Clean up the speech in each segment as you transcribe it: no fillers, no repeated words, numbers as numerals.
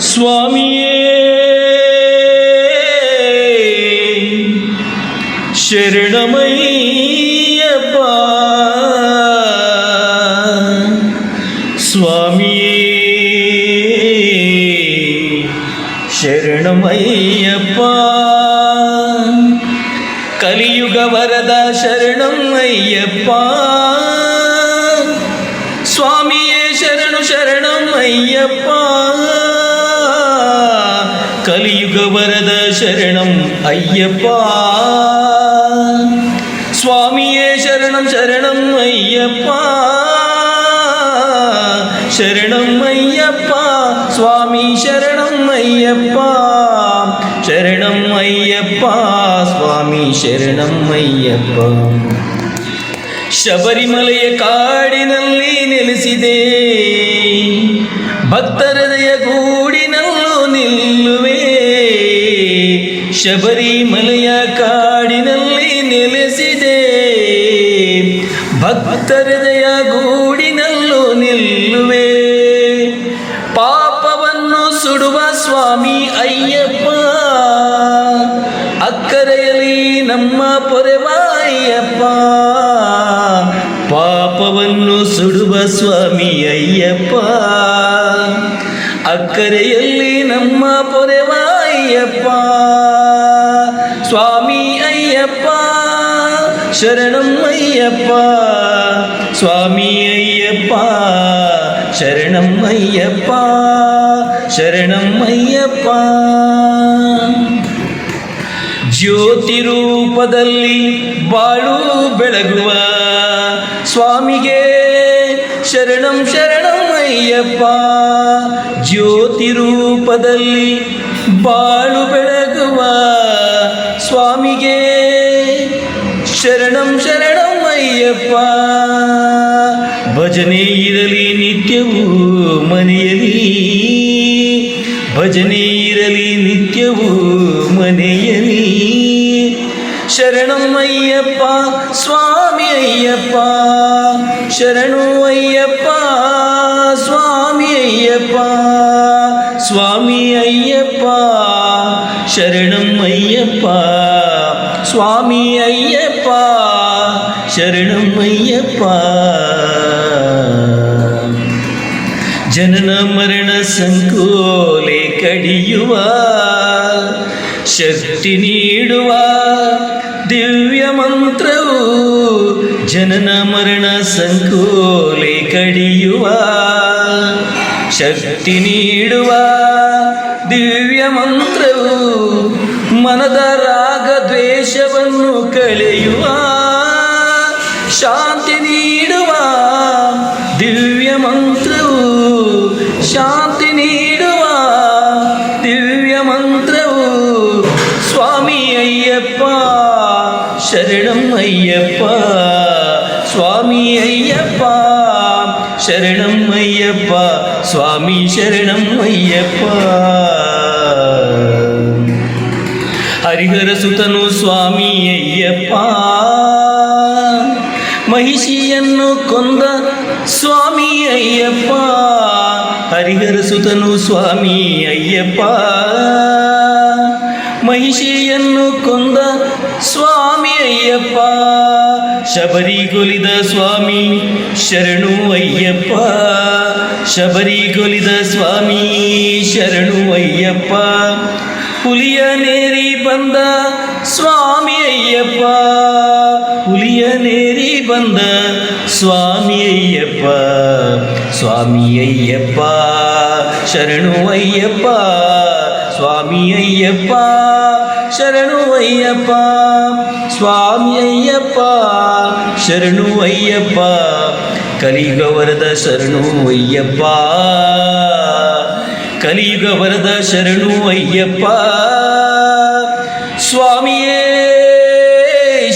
ಸ್ವಾಮಿಯೇ ಶರಣಮಯ್ಯಪ್ಪ, ಸ್ವಾಮಿಯೇ ಶರಣಮಯ್ಯಪ್ಪ. ಕಲಿಯುಗ ವರದ ಶರಣಂ ಅಯ್ಯಪ್ಪ, ಸ್ವಾಮಿಯೇ ಶರಣು ಶರಣಂ ಅಯ್ಯಪ್ಪ. ಕಲಿಯುಗ ವರದ ಶರಣಂ ಅಯ್ಯಪ್ಪ, ಸ್ವಾಮಿಯೇ ಶರಣಂ ಶರಣಂ ಅಯ್ಯಪ್ಪ. ಶರಣಂ ಅಯ್ಯಪ್ಪ, ಸ್ವಾಮಿ ಶರಣಂ ಅಯ್ಯಪ್ಪ. ಶರಣಂ ಅಯ್ಯಪ್ಪ, ಸ್ವಾಮಿ ಶರಣಂ ಅಯ್ಯಪ್ಪ. ಶಬರಿಮಲೆಯ ಕಾಡಿನಲ್ಲಿ ನೆಲೆಸಿದೆ, ಭಕ್ತರ ಹೃದಯ ಗೂಡಿನಲ್ಲೂ ನಿಲ್ಲುವೆ. ಶಬರಿಮಲೆಯ ಕಾಡಿನಲ್ಲಿ ನೆಲೆಸಿದೆ, ಭಕ್ತರ ಹೃದಯ ಗೂಡಿನಲ್ಲೂ ನಿಲ್ಲುವೆ. ಪಾಪವನ್ನು ಸುಡುವ ಸ್ವಾಮಿ ಅಯ್ಯಪ್ಪ, ಅಕ್ಕರೆಯಲ್ಲಿ ನಮ್ಮ ಪೊರೆವ ಅಯ್ಯಪ್ಪ. ಪಾಪವನ್ನು ಸುಡುವ ಸ್ವಾಮಿ ಅಯ್ಯಪ್ಪ, ಅಕ್ಕರೆಯಲ್ಲಿ ನಮ್ಮ ಪೊರೆವ ಅಯ್ಯಪ್ಪ. ಸ್ವಾಮಿ ಅಯ್ಯಪ್ಪ ಶರಣಂ ಅಯ್ಯಪ್ಪ, ಸ್ವಾಮಿ ಅಯ್ಯಪ್ಪ ಶರಣಂ ಅಯ್ಯಪ್ಪ. ಶರಣಂ ಅಯ್ಯಪ್ಪ. ಜ್ಯೋತಿ ರೂಪದಲ್ಲಿ ಬಾಳು ಬೆಳಗುವ ಸ್ವಾಮಿಗೆ ಶರಣಂ ಶರಣಂ ಅಯ್ಯಪ್ಪ. ಜ್ಯೋತಿ ರೂಪದಲ್ಲಿ ಬಾಳು ಬೆಳಗುವ ಸ್ವಾಮಿಗೆ ಶರಣಂ ಶರಣಂ ಅಯ್ಯಪ್ಪ. ಭಜನೆ ಇರಲಿ ನಿತ್ಯವೂ ಮನೆಯಲ್ಲಿ, ಭಜನೆ ಇರಲಿ ನಿತ್ಯವೂ ಮನೆಯಲ್ಲಿ. ಶರಣಂ ಅಯ್ಯಪ್ಪ, ಸ್ವಾಮಿ ಅಯ್ಯಪ್ಪ. ಶರಣು ಅಯ್ಯಪ್ಪ, ಸ್ವಾಮಿ ಅಯ್ಯಪ್ಪ. ಸ್ವಾಮಿ ಅಯ್ಯಪ್ಪ ಶರಣಂ ಅಯ್ಯಪ್ಪ, ಸ್ವಾಮಿ ಅಯ್ಯಪ್ಪ ಶರಣಂ ಅಯ್ಯಪ್ಪ. ಜನನ ಮರಣ ಸಂಕೋಲೆ ಕಡಿಯುವ, ಶಕ್ತಿ ನೀಡುವ ದಿವ್ಯ ಮಂತ್ರವು. ಜನನ ಮರಣ ಸಂಕೋಲೆ ಕಡಿಯುವ, ಶಕ್ತಿ ನೀಡುವ ದಿವ್ಯ ಮಂತ್ರವು. ಮನದ ರಾಗ ದ್ವೇಷವನ್ನು ಕಳೆಯುವ, ಶಾಂತಿ ನೀಡುವ ದಿವ್ಯ ಮಂತ್ರವು. ಶಾಂತಿ ನೀಡುವ ದಿವ್ಯ ಮಂತ್ರವು. ಸ್ವಾಮಿ ಅಯ್ಯಪ್ಪ ಶರಣಂ ಅಯ್ಯಪ್ಪ, ಸ್ವಾಮಿ ಅಯ್ಯಪ್ಪ ಶರಣಂ ಅಯ್ಯಪ್ಪ. ಸ್ವಾಮಿ ಶರಣಂ ಅಯ್ಯಪ್ಪ. ಹರಿಹರ ಸುತನು ಸ್ವಾಮಿ ಅಯ್ಯಪ್ಪ, ಮಹಿಷಿಯನ್ನು ಕೊಂದ ಸ್ವಾಮಿ ಅಯ್ಯಪ್ಪ. ಹರಿಹರ ಸುತನು ಸ್ವಾಮಿ ಅಯ್ಯಪ್ಪ, ಮಹಿಷಿಯನ್ನು ಕೊಂದ ಸ್ವಾಮಿ ಅಯ್ಯಪ್ಪ. ಶಬರಿಗೊಲಿದ ಸ್ವಾಮಿ ಶರಣು ಅಯ್ಯಪ್ಪ, ಶಬರಿಗೊಲಿದ ಸ್ವಾಮಿ ಶರಣು ಅಯ್ಯಪ್ಪ. ಹುಲಿಯ ನೇರಿ ಬಂದ ಸ್ವಾಮಿ ಅಯ್ಯಪ್ಪ, ಹುಲಿಯ ನೇರಿ ಬಂದ ಸ್ವಾಮಿ ಅಯ್ಯಪ್ಪ. ಸ್ವಾಮಿ ಅಯ್ಯಪ್ಪ ಶರಣು ಅಯ್ಯಪ್ಪ, ಸ್ವಾಮಿ ಅಯ್ಯಪ್ಪ ಶರಣು ಅಯ್ಯಪ್ಪ. ಸ್ವಾಮಿ ಅಯ್ಯಪ್ಪ ಶರಣು ಅಯ್ಯಪ್ಪ. ಕಲಿಯುಗ ವರದ ಶರಣು ಅಯ್ಯಪ್ಪ, ಕಲಿಯುಗ ವರದ ಶರಣು ಅಯ್ಯಪ್ಪ. ಸ್ವಾಮಿಯೇ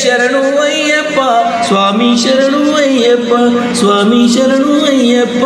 ಶರಣು ಅಯ್ಯಪ್ಪ, ಸ್ವಾಮಿ ಶರಣು ಅಯ್ಯಪ್ಪ. ಸ್ವಾಮಿ ಶರಣು ಅಯ್ಯಪ್ಪ.